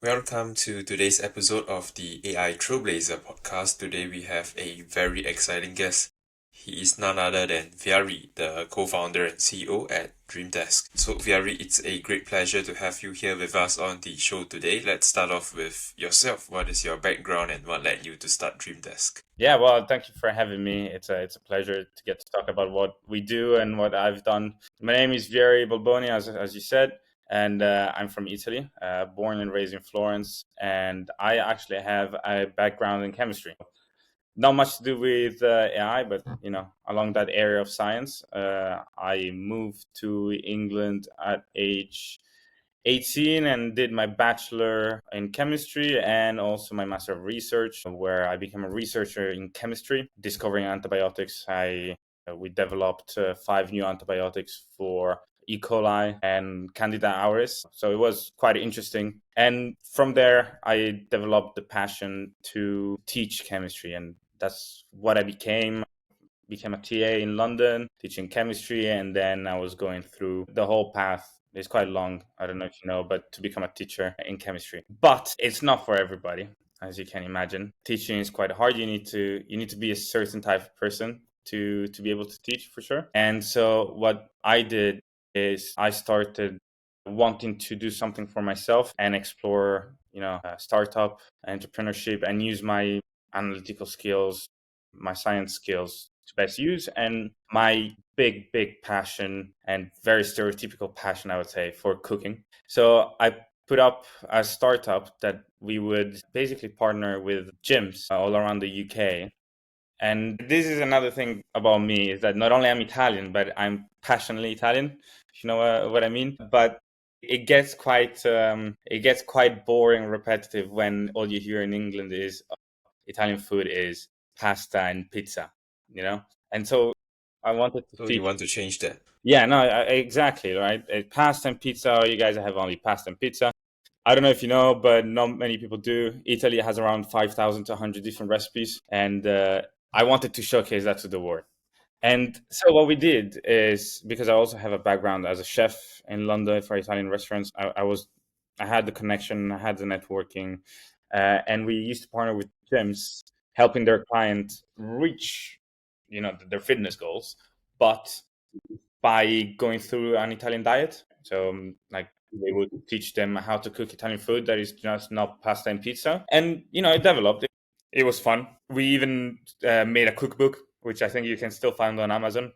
Welcome to today's episode of the AI Trailblazer podcast. Today we have a very exciting guest. He is none other than Vieri, the co-founder and CEO at DreamDesk. So Vieri, it's a great pleasure to have you here with us on the show today. Let's start off with yourself. What is your background and what led you to start DreamDesk? Yeah, well, thank you for having me. It's a pleasure to get to talk about what we do and what I've done. My name is Vieri Balboni, as you said, and I'm from Italy, born and raised in Florence, and I actually have a background in chemistry. Not much to do with AI, but along that area of science, I moved to England at age 18 and did my bachelor in chemistry and also my master of research, where I became a researcher in chemistry, discovering antibiotics. We developed 5 new antibiotics for E. coli and Candida auris. So it was quite interesting. And from there, I developed the passion to teach chemistry, and that's what I became a TA in London teaching chemistry, and then I was going through the whole path. It's quite long. I don't know if you know, but to become a teacher in chemistry. But it's not for everybody, as you can imagine. Teaching is quite hard. You need to be a certain type of person to be able to teach for sure. And so what I did is I started wanting to do something for myself and explore, startup entrepreneurship and use my analytical skills, my science skills to best use, and my big passion and very stereotypical passion, I would say, for cooking. So I put up a startup that we would basically partner with gyms all around the UK. And this is another thing about me, is that not only I'm Italian, but I'm passionately Italian, if you know what I mean. But it gets quite boring, repetitive when all you hear in England is Italian food is pasta and pizza, you know? And so I wanted to So you teach. want to change that? Yeah, no, exactly, right? Pasta and pizza, you guys have only pasta and pizza. I don't know if you know, but not many people do. Italy has around 5,000 to 100 different recipes, and I wanted to showcase that to the world. And so what we did is, because I also have a background as a chef in London for Italian restaurants, I had the connection, I had the networking, and we used to partner with gyms, helping their clients reach, their fitness goals, but by going through an Italian diet. So, like, we would teach them how to cook Italian food that is just not pasta and pizza, and it developed. It was fun. We even made a cookbook, which I think you can still find on Amazon,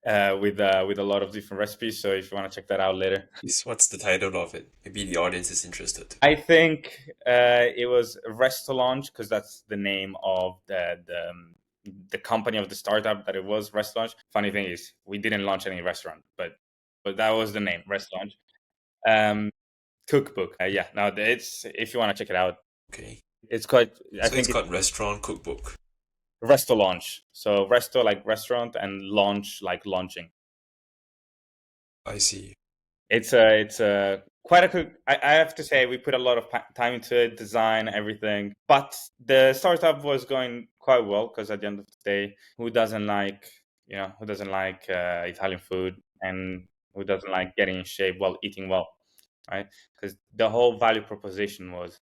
with a lot of different recipes. So if you want to check that out later, What's the title of it? Maybe the audience is interested. I think it was Resto Launch, because that's the name of the company of the startup that it was, Rest Launch. Funny thing is, we didn't launch any restaurant, but that was the name, Rest Launch. Um, Cookbook. Yeah, no, it's, if you want to check it out, Okay. it's quite. I So it's think it's called Restaurant Cookbook. Resto Launch. So Resto like restaurant and launch like launching. I see. It's a quite a quick. I have to say we put a lot of time into it, design everything. But the startup was going quite well, because at the end of the day, who doesn't like Italian food, and who doesn't like getting in shape while eating well, right? Because the whole value proposition was,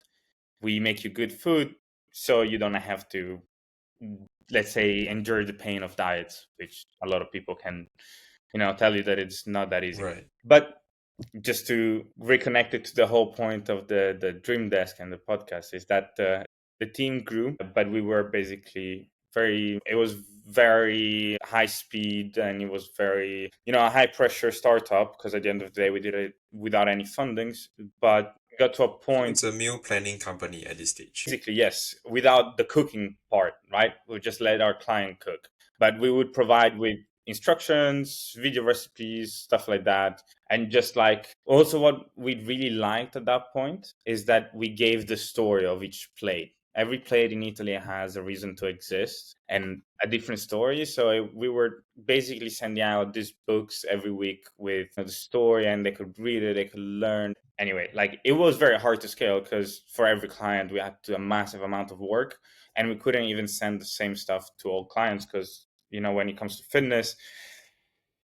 we make you good food so you don't have to, let's say, endure the pain of diets, which a lot of people can tell you that it's not that easy. Right. But just to reconnect it to the whole point of the dream desk and the podcast, is that the team grew, but we were basically it was very high speed, and it was very, a high pressure startup, because at the end of the day we did it without any fundings, but got to a So point. it's a meal planning company at this stage. Basically, yes, without the cooking part, right? We just let our client cook, but we would provide with instructions, video recipes, stuff like that. And just like, also what we really liked at that point is that we gave the story of each plate. Every plate in Italy has a reason to exist and a different story. So we were basically sending out these books every week with the story, and they could read it, they could learn. Anyway, like, it was very hard to scale, because for every client we had to do a massive amount of work, and we couldn't even send the same stuff to all clients, because when it comes to fitness,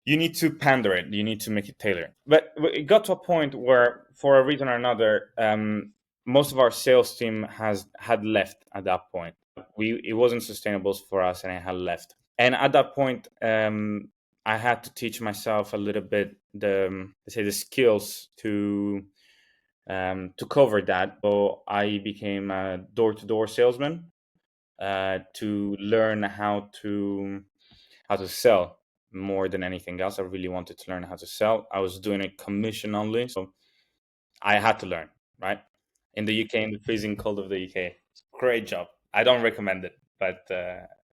you need to pander it, you need to make it tailored. But it got to a point where, for a reason or another, most of our sales team had left at that point. It wasn't sustainable for us, and it had left. And at that point, I had to teach myself a little bit the skills to cover that. So I became a door-to-door salesman to learn how to sell more than anything else. I really wanted to learn how to sell. I was doing it commission only, so I had to learn, right? In the UK, in the freezing cold of the UK. Great job. I don't recommend it, but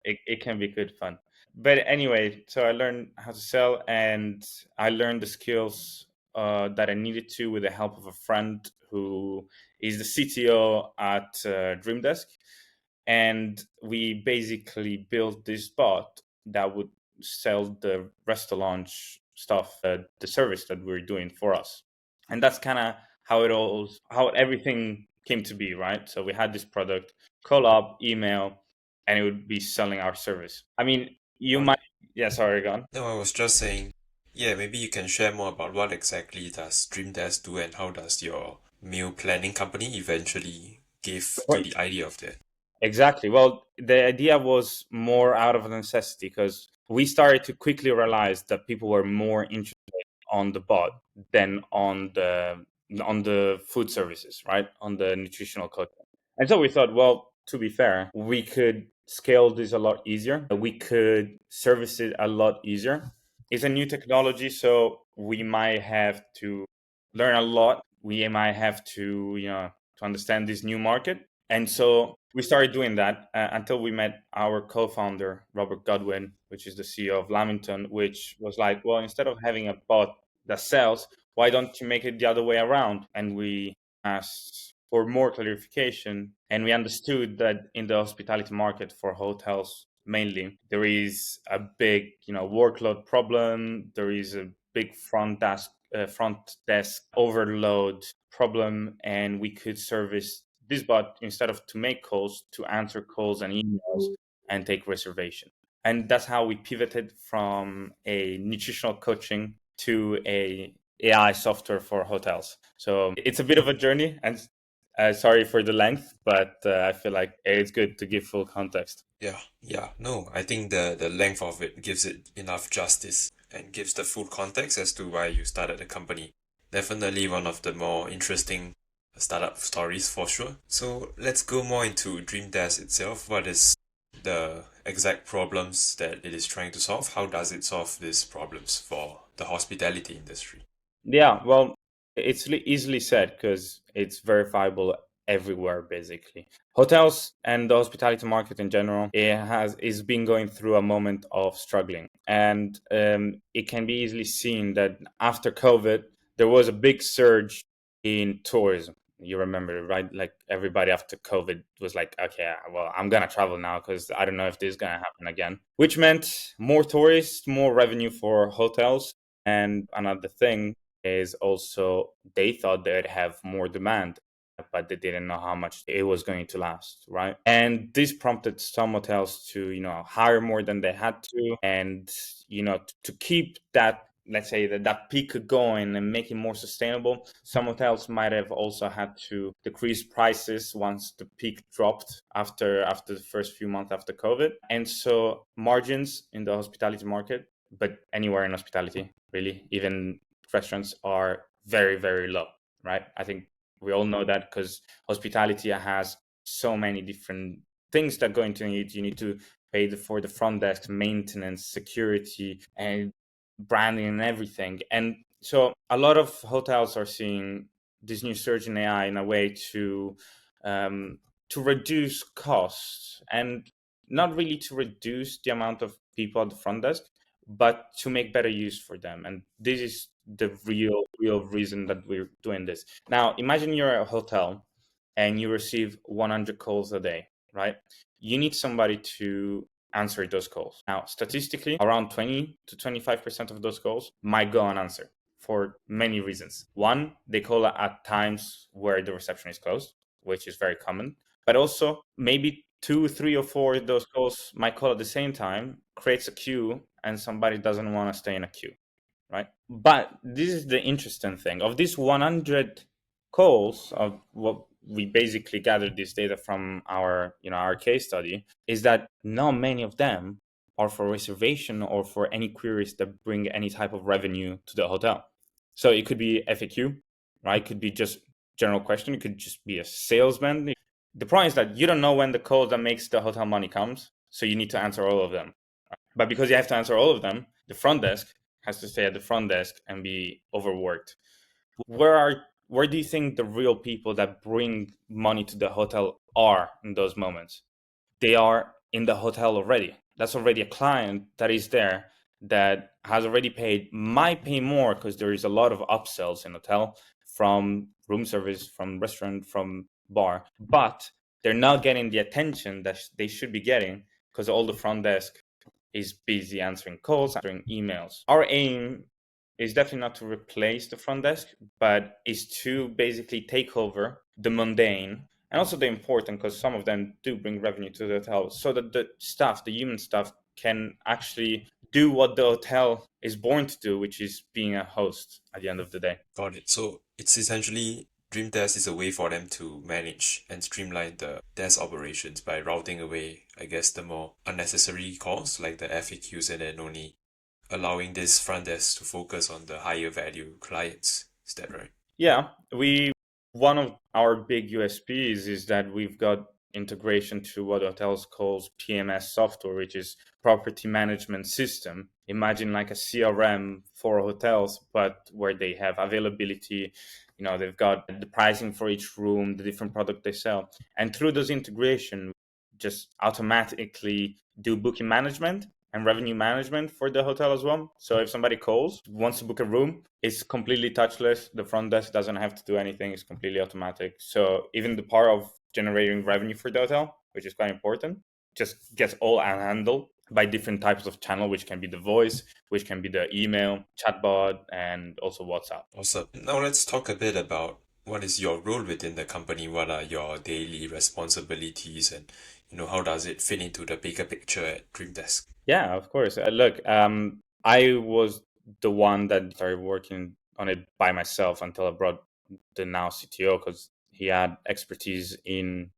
it can be good fun. But anyway, so I learned how to sell, and I learned the skills that I needed to with the help of a friend who is the CTO at DreamDesk. And we basically built this bot that would sell the restaurant stuff, the service that we're doing for us. And that's kind of how everything came to be, right? So we had this product, call up, email, and it would be selling our service. I mean, you Got it. might, yeah, sorry, go on. No, I was just saying, yeah, maybe you can share more about what exactly does DreamDesk do and how does your meal planning company eventually give to the idea of that? Exactly. Well, the idea was more out of necessity because we started to quickly realize that people were more interested on the bot than on the food services, right? On the nutritional coaching. And so we thought, well, to be fair, we could scale this a lot easier. We could service it a lot easier. It's a new technology, so we might have to learn a lot. We might have to understand this new market. And so we started doing that until we met our co-founder, Robert Godwin, which is the CEO of Lamington, which was like, well, instead of having a bot that sells, why don't you make it the other way around? And we asked for more clarification, and we understood that in the hospitality market for hotels mainly, there is a big, workload problem. There is a big front desk overload problem, and we could service this bot instead of to make calls, to answer calls and emails and take reservation. And that's how we pivoted from a nutritional coaching to a AI software for hotels. So it's a bit of a journey, and sorry for the length, but I feel like it's good to give full context. Yeah. No, I think the length of it gives it enough justice and gives the full context as to why you started the company. Definitely one of the more interesting startup stories for sure. So let's go more into DreamDesk itself. What is the exact problems that it is trying to solve? How does it solve these problems for the hospitality industry? Yeah, well, it's easily said because it's verifiable everywhere basically. Hotels and the hospitality market in general, is been going through a moment of struggling, and it can be easily seen that after COVID there was a big surge in tourism. You remember, right? Like everybody after COVID was like, okay, well, I'm gonna travel now because I don't know if this is gonna happen again, which meant more tourists, more revenue for hotels. And another thing is also they thought they'd have more demand, but they didn't know how much it was going to last, right? And this prompted some hotels to, hire more than they had to, and to keep that, let's say, that peak going and make it more sustainable. Some hotels might have also had to decrease prices once the peak dropped after the first few months after COVID. And so margins in the hospitality market, but anywhere in hospitality really, even restaurants, are very, very low, right? I think we all know that because hospitality has so many different things that go into it. You need to pay for the front desk, maintenance, security, and branding and everything. And so a lot of hotels are seeing this new surge in AI in a way to reduce costs, and not really to reduce the amount of people at the front desk, but to make better use for them. And this is the real reason that we're doing this. Now, imagine you're at a hotel and you receive 100 calls a day, right? You need somebody to answer those calls. Now, statistically, around 20 to 25% of those calls might go unanswered for many reasons. One, they call at times where the reception is closed, which is very common. But also, maybe two, three, or four of those calls might call at the same time, creates a queue, and somebody doesn't want to stay in a queue, right? But this is the interesting thing. Of these 100 calls, of what we basically gathered this data from our case study, is that not many of them are for reservation or for any queries that bring any type of revenue to the hotel. So it could be FAQ, right? It could be just general question. It could just be a salesman. The problem is that you don't know when the call that makes the hotel money comes, so you need to answer all of them. But because you have to answer all of them, the front desk has to stay at the front desk and be overworked. Where do you think the real people that bring money to the hotel are in those moments? They are in the hotel already. That's already a client that is there, that has already paid, might pay more because there is a lot of upsells in hotel, from room service, from restaurant, from bar, but they're not getting the attention that they should be getting because all the front desk is busy answering calls, answering emails. Our aim is definitely not to replace the front desk, but is to basically take over the mundane and also the important, because some of them do bring revenue to the hotel, so that the staff, the human staff, can actually do what the hotel is born to do, which is being a host at the end of the day. Got it. So it's essentially DreamDesk is a way for them to manage and streamline the desk operations by routing away, I guess, the more unnecessary calls like the FAQs, and then only allowing this front desk to focus on the higher value clients. Is that right? Yeah, one of our big USPs is that we've got integration to what hotels calls PMS software, which is property management system. Imagine like a CRM for hotels, but where they have availability, they've got the pricing for each room, the different product they sell. And through those integration, just automatically do booking management and revenue management for the hotel as well. So if somebody calls, wants to book a room, it's completely touchless. The front desk doesn't have to do anything. It's completely automatic. So even the part of generating revenue for the hotel, which is quite important, just gets all handled by different types of channel, which can be the voice, which can be the email, chatbot, and also WhatsApp. Awesome. Now let's talk a bit about what is your role within the company, what are your daily responsibilities, and how does it fit into the bigger picture at DreamDesk? Yeah, of course. Look, I was the one that started working on it by myself until I brought the now CTO, because he had expertise in,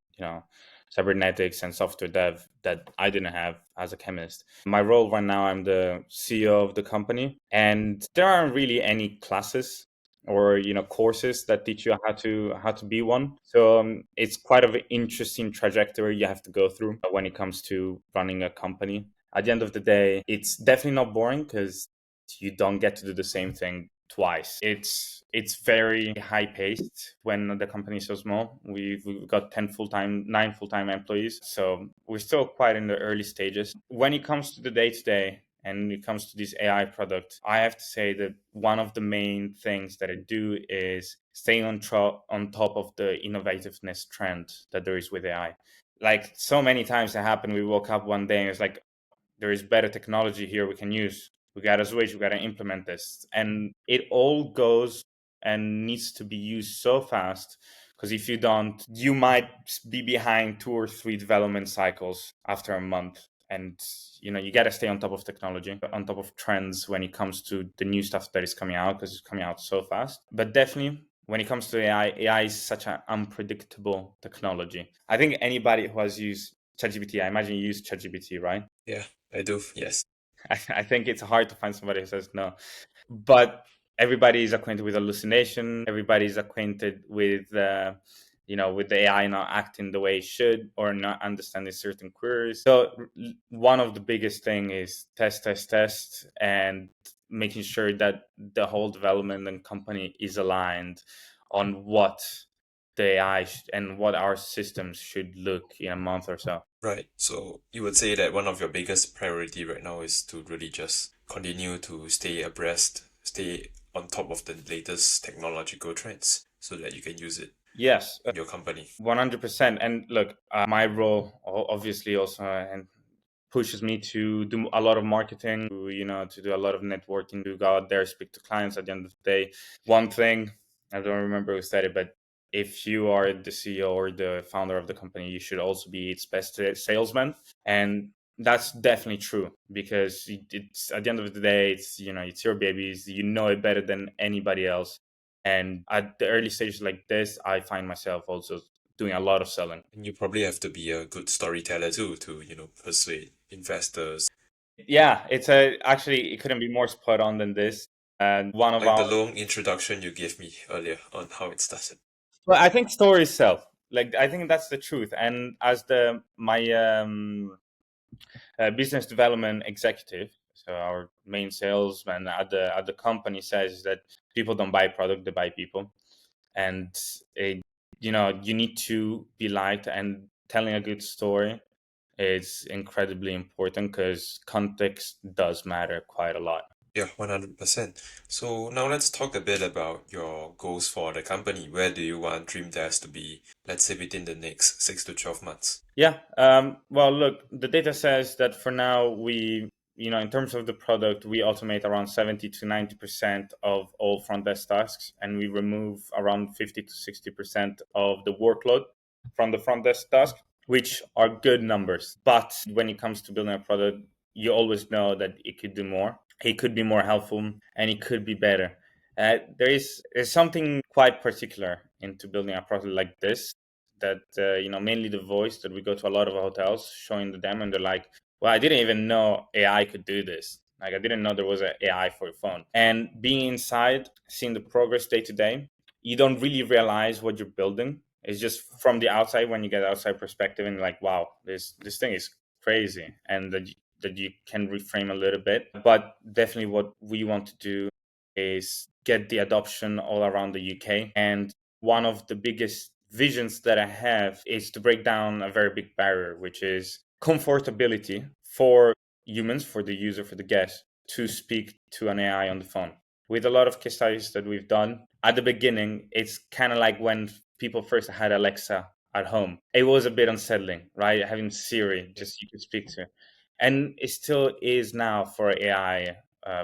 cybernetics and software dev that I didn't have as a chemist. My role right now, I'm the CEO of the company, and there aren't really any classes or courses that teach you how to be one. So it's quite of an interesting trajectory you have to go through when it comes to running a company. At the end of the day, it's definitely not boring because you don't get to do the same thing twice. It's very high paced when the company is so small. We've got 9 full time employees, so we're still quite in the early stages. When it comes to the day to day, and when it comes to this AI product, I have to say that one of the main things that I do is staying on top of the innovativeness trend that there is with AI. Like so many times that happened, we woke up one day and it's like, there is better technology here we can use. We got to switch, we got to implement this. And it all goes and needs to be used so fast, because if you don't, you might be behind 2 or 3 development cycles after a month. And you got to stay on top of technology, on top of trends when it comes to the new stuff that is coming out, because it's coming out so fast. But definitely when it comes to AI is such an unpredictable technology. I think anybody who has used ChatGPT, I imagine you use ChatGPT, right? Yeah, I do. Yes. I think it's hard to find somebody who says no. But everybody is acquainted with hallucination. Everybody is acquainted with the AI not acting the way it should or not understanding certain queries. So one of the biggest thing is test, test, test, and making sure that the whole development and company is aligned on what the AI and what our systems should look in a month or so. Right. So you would say that one of your biggest priority right now is to really just continue to stay abreast, stay on top of the latest technological trends so that you can use it Yes, in your company. 100%. And look, my role obviously also and pushes me to do a lot of marketing, to do a lot of networking, to go out there, speak to clients. At the end of the day, one thing, I don't remember who said it, but if you are the CEO or the founder of the company, you should also be its best salesman. And that's definitely true, because it's at the end of the day, it's your babies. You know it better than anybody else. And at the early stages like this, I find myself also doing a lot of selling. And you probably have to be a good storyteller too to, persuade investors. Yeah, actually, it couldn't be more spot on than this. And one of Like our, the long introduction you gave me earlier on how it started. well, I think stories sell. Like, I think that's the truth. And as my business development executive, so our main salesman at the company says that people don't buy product, they buy people. And it, you need to be liked, and telling a good story is incredibly important because context does matter quite a lot. Yeah, 100%. So now let's talk a bit about your goals for the company. Where do you want DreamDesk to be, let's say, within the next 6 to 12 months? Yeah. Well, look, the data says that for now, in terms of the product, we automate around 70 to 90% of all front desk tasks, and we remove around 50 to 60% of the workload from the front desk task, which are good numbers. But when it comes to building a product, you always know that it could do more. It could be more helpful, and it could be better. There's something quite particular into building a product like this, that mainly the voice, that we go to a lot of hotels showing them, and they're like, well, I didn't even know AI could do this. Like, I didn't know there was an AI for your phone. And being inside, seeing the progress day to day, you don't really realize what you're building. It's just from the outside, when you get outside perspective, and you're like, wow, this thing is crazy. And that you can reframe a little bit. But definitely what we want to do is get the adoption all around the UK. And one of the biggest visions that I have is to break down a very big barrier, which is comfortability for humans, for the user, for the guest, to speak to an AI on the phone. With a lot of case studies that we've done, at the beginning, it's kind of like when people first had Alexa at home. It was a bit unsettling, right? Having Siri, just you could speak to. And it still is now for AI,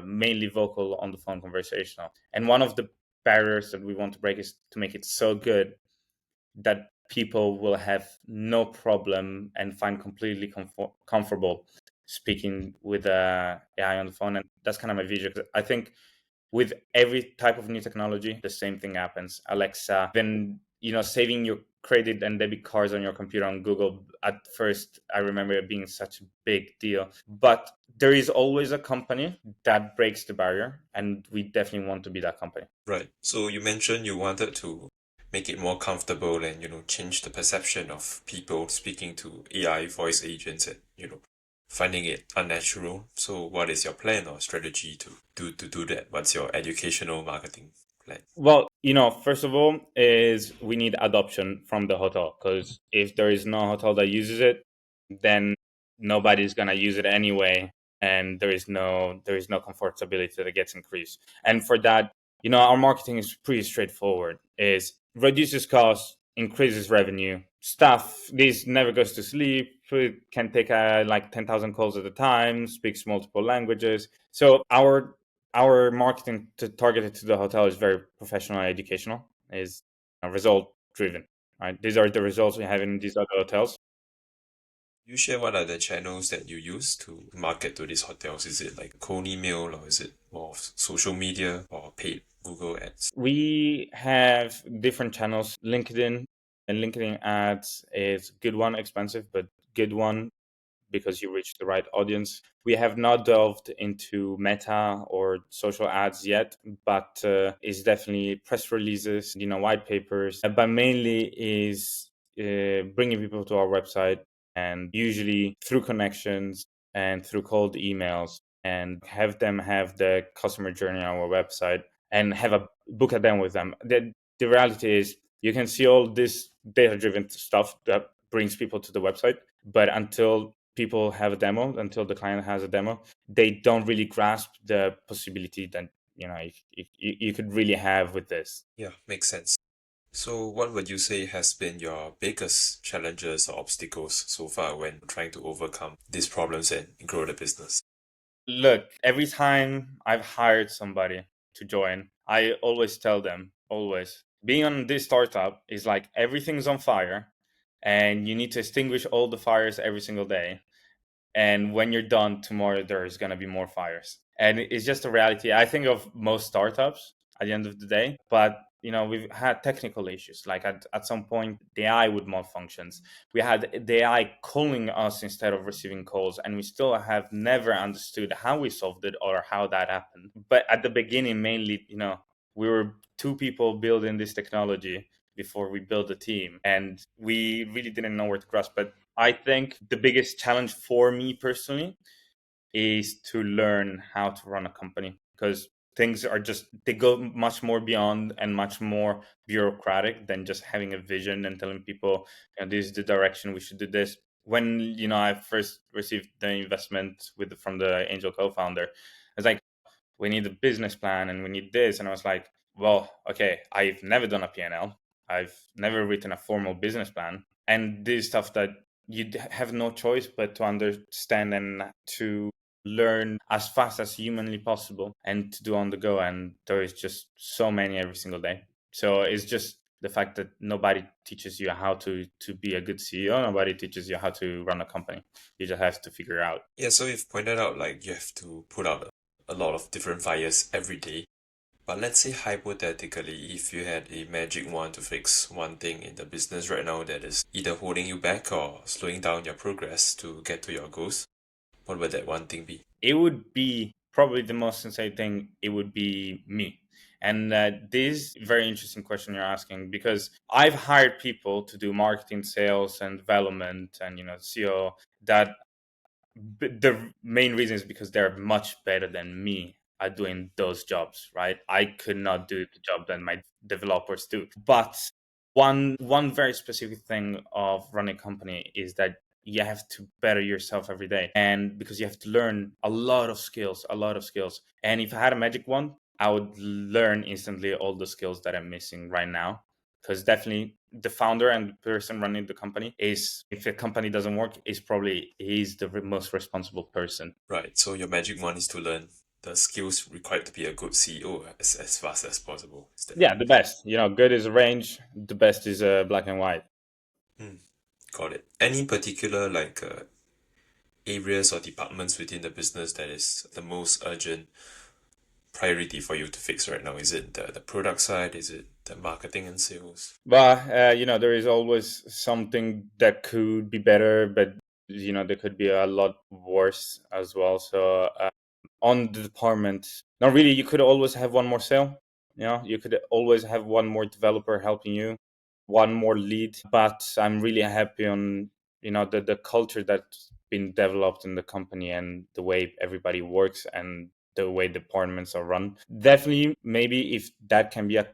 mainly vocal on the phone, conversational. And one of the barriers that we want to break is to make it so good that people will have no problem and find completely comfortable speaking with AI on the phone. And that's kind of my vision. I think with every type of new technology, the same thing happens. Alexa, then saving your credit and debit cards on your computer on Google. At first, I remember it being such a big deal, but there is always a company that breaks the barrier, and we definitely want to be that company. Right. So you mentioned you wanted to make it more comfortable and, change the perception of people speaking to AI voice agents and, finding it unnatural. So what is your plan or strategy to do that? What's your educational marketing plan? Well, first of all, is we need adoption from the hotel, because if there is no hotel that uses it, then nobody's gonna use it anyway, and there is no comfortability that gets increased. And for that, our marketing is pretty straightforward: is reduces costs, increases revenue. Staff, this never goes to sleep. It can take like 10,000 calls at a time. Speaks multiple languages. So our marketing targeted to the hotel is very professional and educational, is result driven, right? These are the results we have in these other hotels. You share what are the channels that you use to market to these hotels? Is it like cold email or is it more of social media or paid Google ads? We have different channels. LinkedIn and LinkedIn ads is good one, expensive, but good one, because you reach the right audience. We have not delved into Meta or social ads yet, but it's definitely press releases, white papers, but mainly is bringing people to our website, and usually through connections and through cold emails, and have them have the customer journey on our website, and have a book a demo with them. The reality is, you can see all this data driven stuff that brings people to the website, but until people have a demo, until the client has a demo, they don't really grasp the possibility that you could really have with this. Yeah, makes sense. So what would you say has been your biggest challenges or obstacles so far when trying to overcome these problems and grow the business? Look, every time I've hired somebody to join, I always tell them, always, being on this startup is like everything's on fire, and you need to extinguish all the fires every single day. And when you're done, tomorrow there's going to be more fires. And it's just a reality, I think, of most startups at the end of the day. But we've had technical issues. Like at some point, the AI would malfunctions. We had the AI calling us instead of receiving calls, and we still have never understood how we solved it or how that happened. But at the beginning, mainly, we were two people building this technology before we built a team, and we really didn't know where to grasp. But I think the biggest challenge for me personally is to learn how to run a company, because things are just, they go much more beyond and much more bureaucratic than just having a vision and telling people, this is the direction we should do this. When I first received the investment from the angel co-founder, I was like, we need a business plan and we need this. And I was like, well, okay, I've never done a P&L. I've never written a formal business plan. And this stuff that you have no choice but to understand and to learn as fast as humanly possible and to do on the go. And there is just so many every single day. So it's just the fact that nobody teaches you how to be a good CEO. Nobody teaches you how to run a company. You just have to figure it out. Yeah, so you've pointed out like you have to put out a lot of different fires every day. But let's say hypothetically, if you had a magic wand to fix one thing in the business right now that is either holding you back or slowing down your progress to get to your goals, what would that one thing be? It would be probably the most insane thing. It would be me. And this very interesting question you're asking, because I've hired people to do marketing, sales, and development, and SEO. That the main reason is because they're much better than me at doing those jobs. Right? I could not do the job that my developers do. But one very specific thing of running a company is that you have to better yourself every day, and because you have to learn a lot of skills. And if I had a magic wand, I would learn instantly all the skills that I'm missing right now, because definitely the founder and the person running the company is, if a company doesn't work, is probably he's the most responsible person. Right, so your magic wand is to learn the skills required to be a good CEO as fast as possible. Is that Yeah, the best. Good is a range, the best is black and white. Hmm, got it. Any particular areas or departments within the business that is the most urgent priority for you to fix right now? Is it the product side? Is it the marketing and sales? But there is always something that could be better, but there could be a lot worse as well. So on the department, not really. You could always have one more sale. You could always have one more developer helping you, one more lead. But I'm really happy on the culture that's been developed in the company and the way everybody works and the way departments are run. Definitely, maybe if that can be a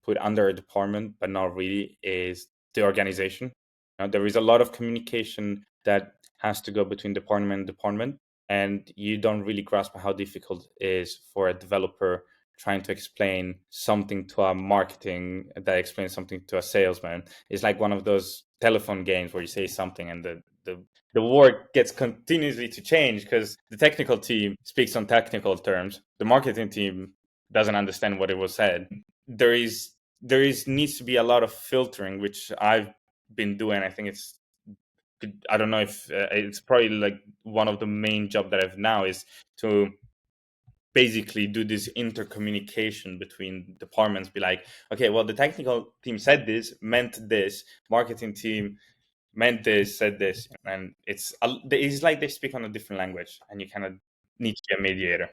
put under a department, but not really, is the organization. There is a lot of communication that has to go between department and department, and you don't really grasp how difficult it is for a developer trying to explain something to a marketing that explains something to a salesman. It's like one of those telephone games where you say something and the word gets continuously to change because the technical team speaks on technical terms. The marketing team doesn't understand what it was said. There is needs to be a lot of filtering, which I've been doing. I think I don't know if it's probably like one of the main job that I have now is to basically do this intercommunication between departments. Be like, okay, well, the technical team said this, meant this, marketing team meant this, said this, and it's like they speak on a different language, and you kind of need to be a mediator.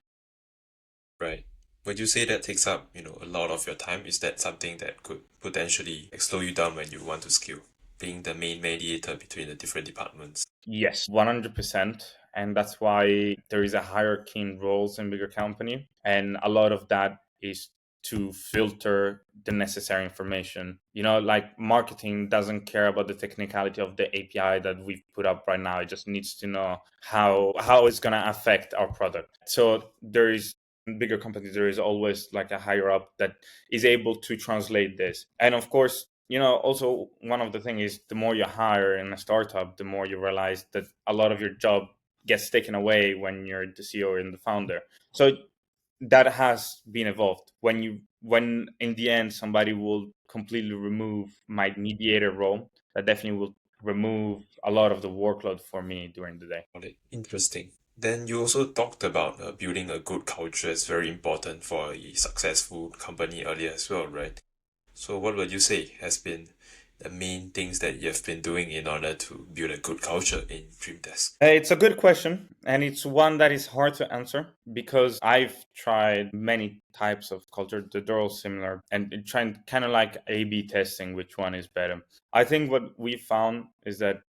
Right. Would you say that takes up, a lot of your time? Is that something that could potentially slow you down when you want to scale, being the main mediator between the different departments? Yes, 100%. And that's why there is a hierarchy in roles in bigger company. And a lot of that is to filter the necessary information. Like marketing doesn't care about the technicality of the API that we've put up right now. It just needs to know how it's gonna affect our product. So there is, in bigger companies, there is always like a higher up that is able to translate this. And of course, also one of the things is the more you hire in a startup, the more you realize that a lot of your job gets taken away when you're the CEO and the founder. So that has been evolved. When in the end somebody will completely remove my mediator role, that definitely will remove a lot of the workload for me during the day. Got it. Interesting. Then you also talked about building a good culture is very important for a successful company earlier as well, right? So what would you say has been the main things that you have been doing in order to build a good culture in DreamDesk? It's a good question, and it's one that is hard to answer because I've tried many types of culture. They're all similar, and trying kind of like A/B testing which one is better. I think what we found is that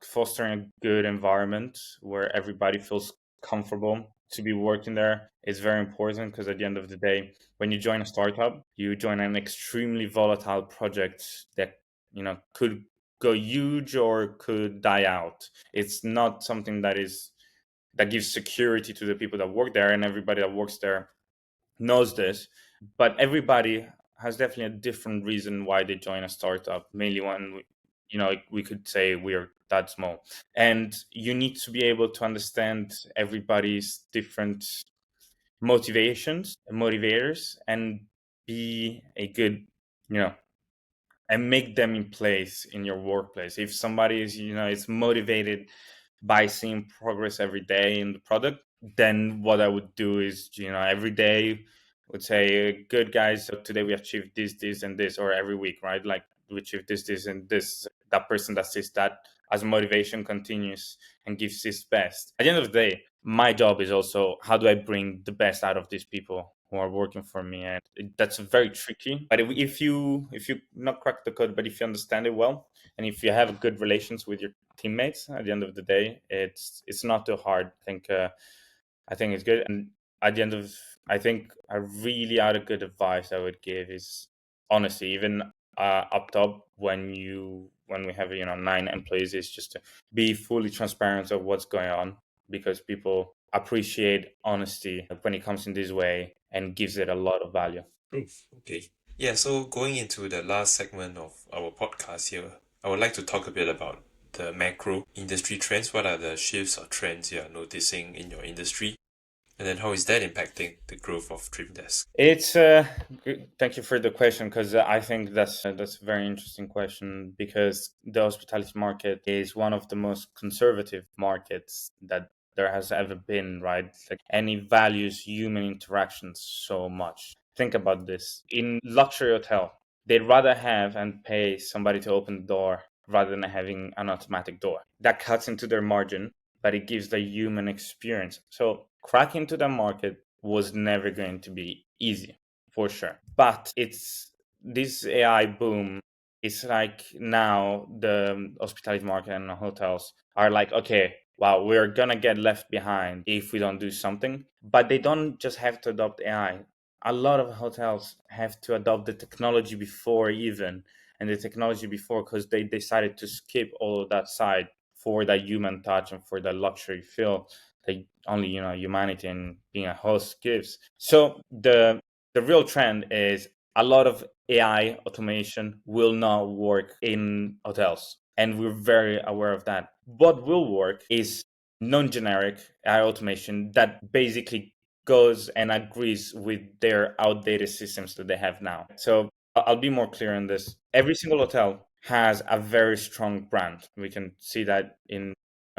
fostering a good environment where everybody feels comfortable to be working there is very important because at the end of the day, when you join a startup, you join an extremely volatile project that could go huge or could die out. It's not something that gives security to the people that work there, and everybody that works there knows this. But everybody has definitely a different reason why they join a startup. Mainly when we could say we're that small, and you need to be able to understand everybody's different motivations and motivators, and be a good you know and make them in place in your workplace. If somebody is motivated by seeing progress every day in the product, then what I would do is, every day would say, good guys, so today we achieved this, and this, or every week, right? Like we achieved this, and this. That person that sees that as motivation continues and gives his best. At the end of the day, my job is also how do I bring the best out of these people who are working for me, and that's very tricky. But if you not crack the code, but if you understand it well, and if you have good relations with your teammates, at the end of the day, it's not too hard. I think it's good. And at the end of, I think a really out of good advice I would give is honesty. Even up top, when we have 9 employees, is just to be fully transparent of what's going on, because people appreciate honesty when it comes in this way and gives it a lot of value. Okay. Yeah, so going into the last segment of our podcast here, I would like to talk a bit about the macro industry trends. What are the shifts or trends you are noticing in your industry? And then how is that impacting the growth of DreamDesk? It's thank you for the question, because I think that's a very interesting question, because the hospitality market is one of the most conservative markets that there has ever been, right? Like, and it values human interactions so much. Think about this. In luxury hotel, they'd rather have and pay somebody to open the door rather than having an automatic door. That cuts into their margin, but it gives the human experience. So cracking into the market was never going to be easy, for sure. But it's this AI boom. It's like now the hospitality market and the hotels are like, okay, wow, we're gonna get left behind if we don't do something. But they don't just have to adopt AI. A lot of hotels have to adopt the technology before even, and the technology before, because they decided to skip all of that side for that human touch and for the luxury feel that only humanity and being a host gives. So the real trend is a lot of AI automation will not work in hotels, and we're very aware of that. What will work is non-generic AI automation that basically goes and agrees with their outdated systems that they have now. So I'll be more clear on this. Every single hotel has a very strong brand. We can see that in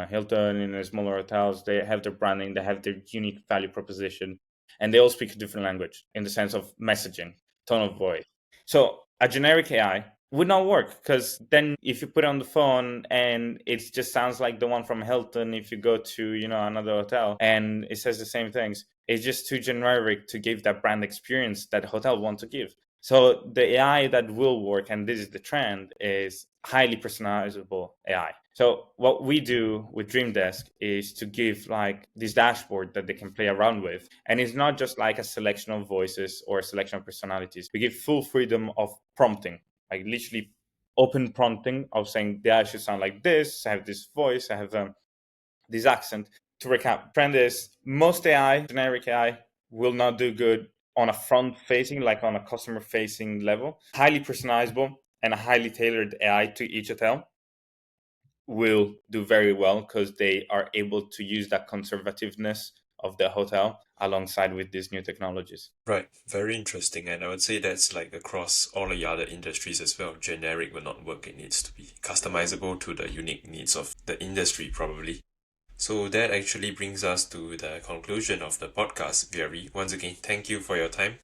Hilton, in the smaller hotels. They have their branding, they have their unique value proposition, and they all speak a different language in the sense of messaging, tone of voice. So a generic AI would not work, because then if you put it on the phone and it just sounds like the one from Hilton, if you go to another hotel and it says the same things, it's just too generic to give that brand experience that hotel want to give. So the AI that will work, and this is the trend, is highly personalizable AI. So what we do with DreamDesk is to give like this dashboard that they can play around with. And it's not just like a selection of voices or a selection of personalities. We give full freedom of prompting, like literally open prompting of saying the AI should sound like this, I have this voice, I have this accent. To recap, trend is most AI, generic AI, will not do good on a front facing, like on a customer facing level. Highly personalizable and a highly tailored AI to each hotel will do very well, because they are able to use that conservativeness of the hotel alongside with these new technologies. Right, very interesting. And I would say that's like across all the other industries as well. Generic will not work. It needs to be customizable to the unique needs of the industry, probably. So that actually brings us to the conclusion of the podcast, Vieri. Once again, thank you for your time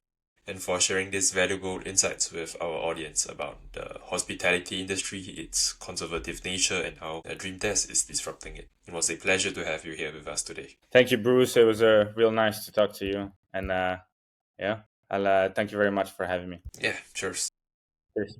and for sharing these valuable insights with our audience about the hospitality industry, its conservative nature, and how DreamDesk is disrupting it. It was a pleasure to have you here with us today. Thank you, Bruce. It was real nice to talk to you. And yeah, I'll thank you very much for having me. Yeah, cheers.